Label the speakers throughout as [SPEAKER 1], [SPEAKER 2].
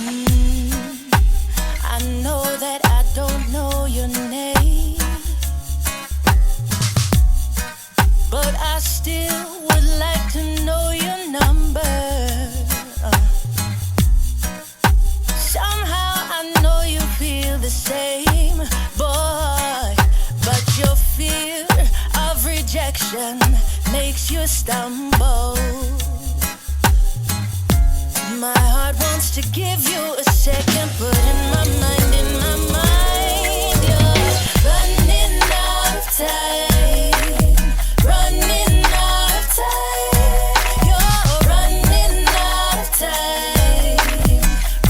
[SPEAKER 1] I know that I don't know your name, but I still would like to know your number. Somehow I know you feel the same, boy, but your fear of rejection makes you stumble. My heart wants to give you a second, but in my mind, you're running out of time, running out of time, you're running out of time,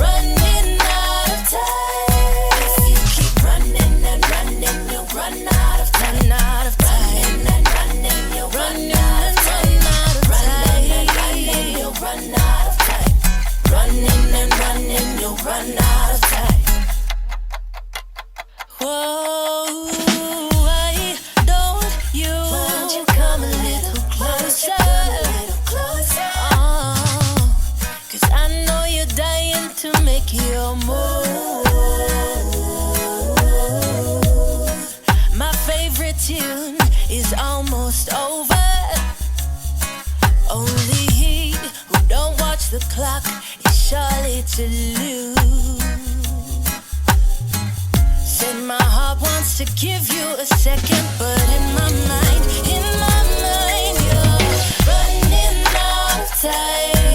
[SPEAKER 1] running out of time. If you keep running and running, you'll run out of time, out of time, running and running, you'll run out of time, running and running, you'll run out of time. Running and running, you'll run out of time. Whoa, why don't you come a little closer? Oh, 'cause I know you're dying to make your move. My favorite tune is almost over. Only he who don't watch the clock is surely to lose. Said my heart wants to give you a second, but in my mind, you're running out of time.